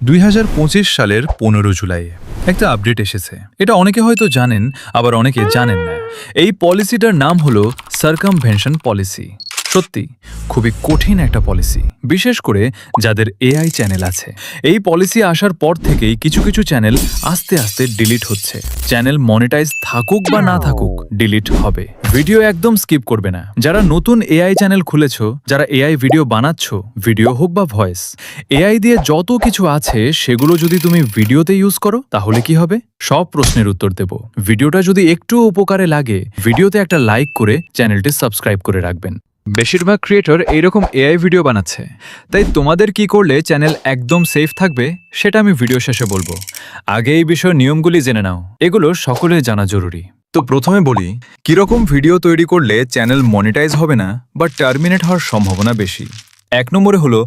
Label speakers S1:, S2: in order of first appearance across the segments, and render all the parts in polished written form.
S1: 2025 সালের 15 জুলাই একটা আপডেট এসেছে। এটা অনেকে হয়তো জানেন, আবার অনেকে জানেন না। এই পলিসিটার নাম হলো সার্কামভেনশন পলিসি। সত্যি খুবই কঠিন একটা পলিসি, বিশেষ করে যাদের এআই চ্যানেল আছে। এই পলিসি আসার পর থেকেই কিছু কিছু চ্যানেল আস্তে আস্তে ডিলিট হচ্ছে। চ্যানেল মনিটাইজ থাকুক বা না থাকুক, ডিলিট হবে। ভিডিও একদম স্কিপ করবে না। যারা নতুন এআই চ্যানেল খুলেছো, যারা এআই ভিডিও বানাচ্ছ, ভিডিও হোক বা ভয়েস, এআই দিয়ে যত কিছু আছে সেগুলো যদি তুমি ভিডিওতে ইউজ করো, তাহলে কি হবে? সব প্রশ্নের উত্তর দেব। ভিডিওটা যদি একটু উপকারে লাগে, ভিডিওতে একটা লাইক করে চ্যানেলটি সাবস্ক্রাইব করে রাখবেন। বেশিরভাগ ক্রিয়েটর এইরকম এআই ভিডিও বানাচ্ছে, তাই তোমাদের কি করলে চ্যানেল একদম সেফ থাকবে সেটা আমি ভিডিও শেষে বলবো। আগে এই বিষয়ের নিয়মগুলি জেনে নাও, এগুলো সকলের জানা জরুরি। তো প্রথমে বলি, কিরকম ভিডিও তৈরি করলে চ্যানেল মনিটাইজ হবে না বা টার্মিনেট হওয়ার সম্ভাবনা বেশি। 1 নম্বরে হলো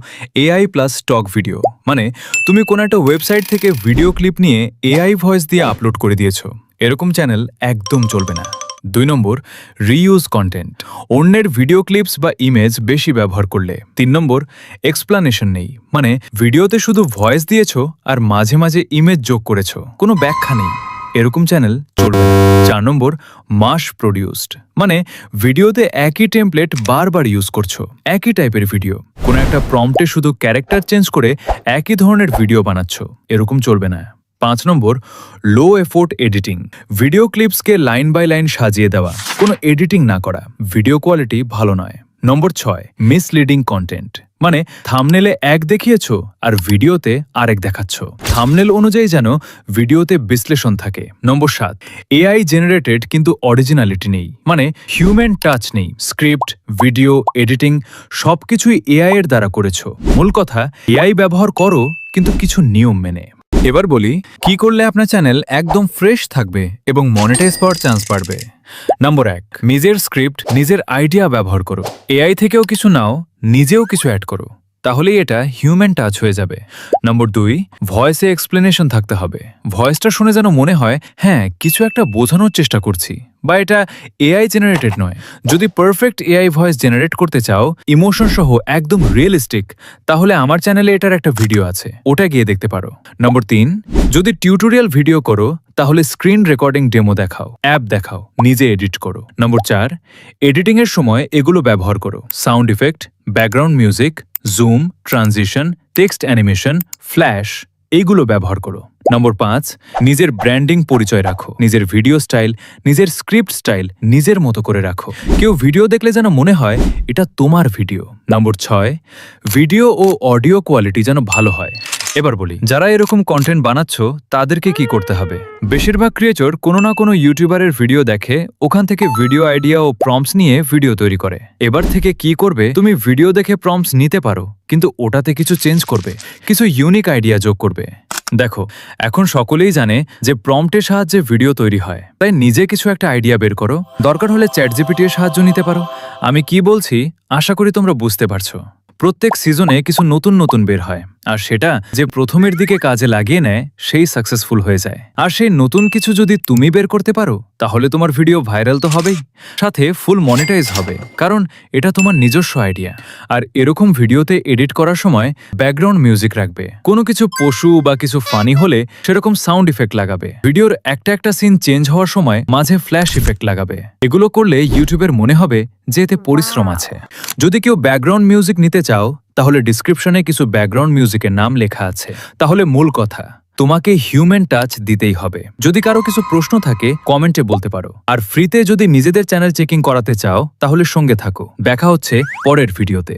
S1: এআই প্লাস স্টক ভিডিও, মানে তুমি কোনো একটা ওয়েবসাইট থেকে ভিডিও ক্লিপ নিয়ে এআই ভয়েস দিয়ে আপলোড করে দিয়েছো, এরকম চ্যানেল একদম চলবে না। 2 নম্বর, রিইউজ কন্টেন্ট, অন্যের ভিডিও ক্লিপস বা ইমেজ বেশি ব্যবহার করলে। 3 নম্বর, এক্সপ্লানেশন নেই, মানে ভিডিওতে শুধু ভয়েস দিয়েছো আর মাঝে মাঝে ইমেজ যোগ করেছো, কোনো ব্যাখ্যা নেই, এরকম চ্যানেল চলবে না। 4 নম্বর, মাস প্রডিউসড, মানে ভিডিওতে একই টেমপ্লেট বারবার ইউজ করছো, একই টাইপের ভিডিও, কোনো একটা প্রম্পটে শুধু ক্যারেক্টার চেঞ্জ করে একই ধরনের ভিডিও বানাচ্ছো, এরকম চলবে না। 5 নম্বর, লো এফোর্ট এডিটিং, ভিডিও ক্লিপসকে লাইন বাই লাইন সাজিয়ে দেওয়া, কোনো এডিটিং না করা, ভিডিও কোয়ালিটি ভালো নয়। নম্বর 6, মিসলিডিং কন্টেন্ট, মানে থাম্বনেলে এক দেখিয়েছো আর ভিডিওতে আরেক দেখাচ্ছ, থাম্বনেল অনুযায়ী যেন ভিডিওতে বিশ্লেষণ থাকে। নম্বর 7, এআই জেনারেটেড কিন্তু অরিজিনালিটি নেই, মানে হিউম্যান টাচ নেই, স্ক্রিপ্ট, ভিডিও, এডিটিং সবকিছুই এআই এর দ্বারা করেছো। মূল কথা, এআই ব্যবহার করো কিন্তু কিছু নিয়ম মেনে। এবার বলি, কি করলে আপনার চ্যানেল একদম ফ্রেশ থাকবে এবং মনিটাইজ পাওয়ার চান্স বাড়বে। নম্বর 1, নিজের স্ক্রিপ্ট, নিজের আইডিয়া ব্যবহার করো। এআই থেকেও কিছু নাও, নিজেও কিছু অ্যাড করো, তাহলেই এটা হিউম্যান টাচ হয়ে যাবে। নম্বর 2, ভয়েসে এক্সপ্লেনেশন থাকতে হবে। ভয়েসটা শুনে যেন মনে হয় হ্যাঁ কিছু একটা বোঝানোর চেষ্টা করছি, বা এটা এআই জেনারেটেড নয়। যদি পারফেক্ট এআই ভয়েস জেনারেট করতে চাও, ইমোশন সহ একদম রিয়েলিস্টিক, তাহলে আমার চ্যানেলে এটার একটা ভিডিও আছে, ওটা গিয়ে দেখতে পারো। নম্বর 3, যদি টিউটোরিয়াল ভিডিও করো, তাহলে স্ক্রিন রেকর্ডিং ডেমো দেখাও, অ্যাপ দেখাও, নিজে এডিট করো। নম্বর 4, এডিটিং এর সময় এগুলো ব্যবহার করো, sound effect, background music, zoom, transition, text animation, flash, এইগুলো ব্যবহার করো। নম্বর 5, নিজের ব্র্যান্ডিং পরিচয় রাখো, নিজের ভিডিও স্টাইল, নিজের স্ক্রিপ্ট স্টাইল নিজের মতো করে রাখো, কেউ ভিডিও দেখলে যেন মনে হয় এটা তোমার ভিডিও। নম্বর 6, ভিডিও ও অডিও কোয়ালিটি যেন ভালো হয়। এবার বলি, যারা এরকম কন্টেন্ট বানাচ্ছ তাদেরকে কি করতে হবে। বেশিরভাগ ক্রিয়েটর কোনো না কোনো ইউটিউবারের ভিডিও দেখে, ওখান থেকে ভিডিও আইডিয়া ও প্রম্পটস নিয়ে ভিডিও তৈরি করে। এবার থেকে কি করবে, তুমি ভিডিও দেখে প্রম্পটস নিতে পারো, কিন্তু ওটাতে কিছু চেঞ্জ করবে, কিছু ইউনিক আইডিয়া যোগ করবে। দেখো, এখন সকলেই জানে যে প্রম্পটের সাহায্যে ভিডিও তৈরি হয়, তাই নিজে কিছু একটা আইডিয়া বের করো, দরকার হলে চ্যাটজিপিটি এর সাহায্য নিতে পারো। আমি কি বলছি আশা করি তোমরা বুঝতে পারছো। প্রত্যেক সিজনে কিছু নতুন নতুন বের হয়, আর সেটা যে প্রথমের দিকে কাজে লাগিয়ে নেয় সেই সাকসেসফুল হয়ে যায়। আর সেই নতুন কিছু যদি তুমি বের করতে পারো, তাহলে তোমার ভিডিও ভাইরাল তো হবেই, সাথে ফুল মনিটাইজ হবে, কারণ এটা তোমার নিজস্ব আইডিয়া। আর এরকম ভিডিওতে এডিট করার সময় ব্যাকগ্রাউন্ড মিউজিক রাখবে, কোনো কিছু পশু বা কিছু ফানি হলে সেরকম সাউন্ড ইফেক্ট লাগাবে, ভিডিওর একটা একটা সিন চেঞ্জ হওয়ার সময় মাঝে ফ্ল্যাশ ইফেক্ট লাগাবে। এগুলো করলে ইউটিউবের মনে হবে যে এতে পরিশ্রম আছে। যদি কেউ ব্যাকগ্রাউন্ড মিউজিক নিতে চাও, তাহলে ডিসক্রিপশনে কিছু ব্যাকগ্রাউন্ড মিউজিকের নাম লেখা আছে। তাহলে মূল কথা, তোমাকে হিউম্যান টাচ দিতেই হবে। যদি কারো কিছু প্রশ্ন থাকে কমেন্টে বলতে পারো। আর ফ্রিতে যদি নিজেদের চ্যানেল চেকিং করাতে চাও, তাহলে সঙ্গে থাকো। দেখা হচ্ছে পরের ভিডিওতে।